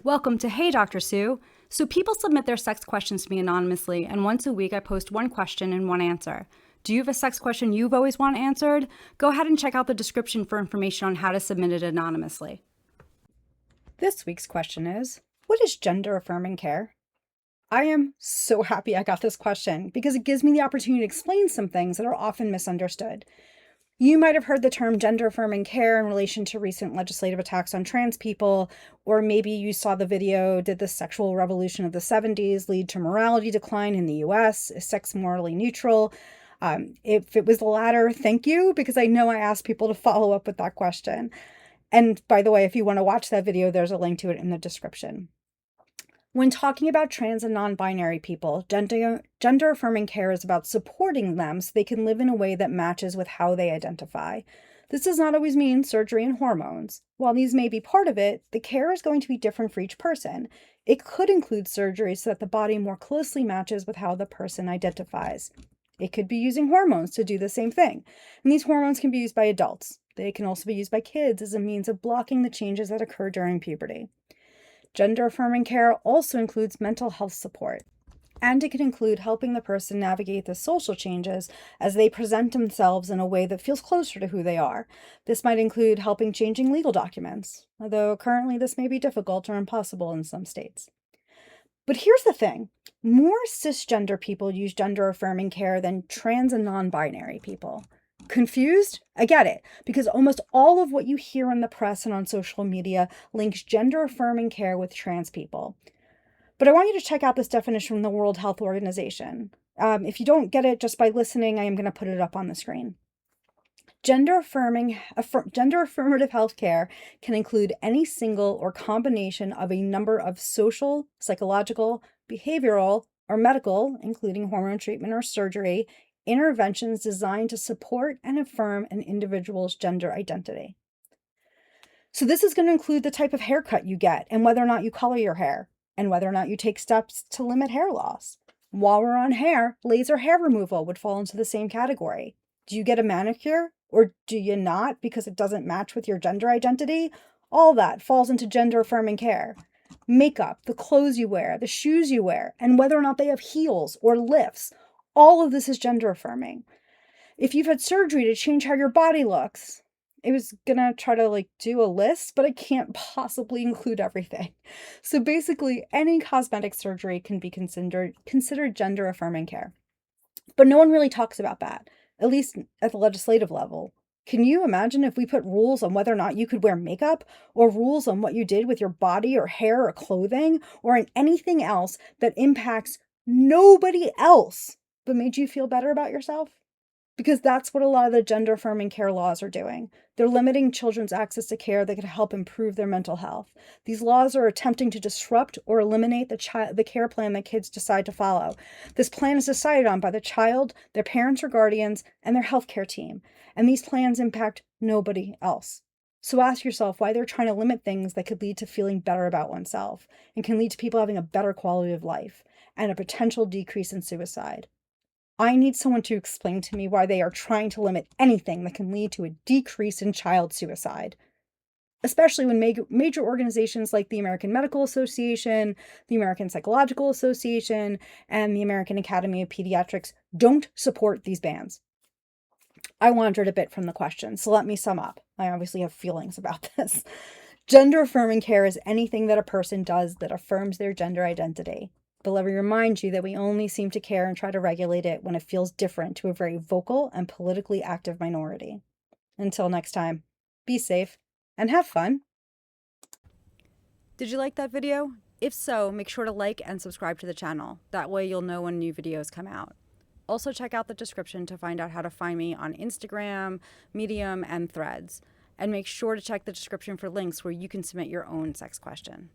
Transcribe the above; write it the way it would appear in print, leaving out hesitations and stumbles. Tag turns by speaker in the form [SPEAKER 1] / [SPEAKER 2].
[SPEAKER 1] Welcome to Hey Dr. Sue. So people submit their sex questions to me anonymously, and once a week I post one question and one answer. Do you have a sex question you've always wanted answered? Go ahead and check out the description for information on how to submit it anonymously. This week's question is, what is gender-affirming care? I am so happy I got this question because it gives me the opportunity to explain some things that are often misunderstood. You might have heard the term gender-affirming care in relation to recent legislative attacks on trans people, or maybe you saw the video, did the sexual revolution of the 70s lead to morality decline in the US? Is sex morally neutral? If it was the latter, thank you, because I know I asked people to follow up with that question. And by the way, if you want to watch that video, there's a link to it in the description. When talking about trans and non-binary people, gender-affirming care is about supporting them so they can live in a way that matches with how they identify. This does not always mean surgery and hormones. While these may be part of it, the care is going to be different for each person. It could include surgery so that the body more closely matches with how the person identifies. It could be using hormones to do the same thing. And these hormones can be used by adults. They can also be used by kids as a means of blocking the changes that occur during puberty. Gender-affirming care also includes mental health support, and it can include helping the person navigate the social changes as they present themselves in a way that feels closer to who they are. This might include helping changing legal documents, although currently this may be difficult or impossible in some states. But here's the thing. More cisgender people use gender-affirming care than trans and non-binary people. Confused? I get it, because almost all of what you hear in the press and on social media links gender-affirming care with trans people. But I want you to check out this definition from the World Health Organization. If you don't get it just by listening, I am going to put it up on the screen. Gender-affirmative health care can include any single or combination of a number of social, psychological, behavioral, or medical, including hormone treatment or surgery, interventions designed to support and affirm an individual's gender identity. So this is going to include the type of haircut you get and whether or not you color your hair and whether or not you take steps to limit hair loss. While we're on hair, laser hair removal would fall into the same category. Do you get a manicure or do you not because it doesn't match with your gender identity? All that falls into gender-affirming care. Makeup, the clothes you wear, the shoes you wear, and whether or not they have heels or lifts. All of this is gender affirming. If you've had surgery to change how your body looks, I was gonna try to do a list, but I can't possibly include everything. So basically, any cosmetic surgery can be considered gender affirming care. But no one really talks about that, at least at the legislative level. Can you imagine if we put rules on whether or not you could wear makeup, or rules on what you did with your body or hair or clothing, or in anything else that impacts nobody else, but made you feel better about yourself? Because that's what a lot of the gender-affirming care laws are doing. They're limiting children's access to care that could help improve their mental health. These laws are attempting to disrupt or eliminate the care plan that kids decide to follow. This plan is decided on by the child, their parents or guardians, and their healthcare team. And these plans impact nobody else. So ask yourself why they're trying to limit things that could lead to feeling better about oneself and can lead to people having a better quality of life and a potential decrease in suicide. I need someone to explain to me why they are trying to limit anything that can lead to a decrease in child suicide, especially when major organizations like the American Medical Association, the American Psychological Association, and the American Academy of Pediatrics don't support these bans. I wandered a bit from the question, so let me sum up. I obviously have feelings about this. Gender-affirming care is anything that a person does that affirms their gender identity. But let me remind you that we only seem to care and try to regulate it when it feels different to a very vocal and politically active minority. Until next time, be safe and have fun. Did you like that video? If so, make sure to like and subscribe to the channel. That way you'll know when new videos come out. Also check out the description to find out how to find me on Instagram, Medium, and Threads. And make sure to check the description for links where you can submit your own sex question.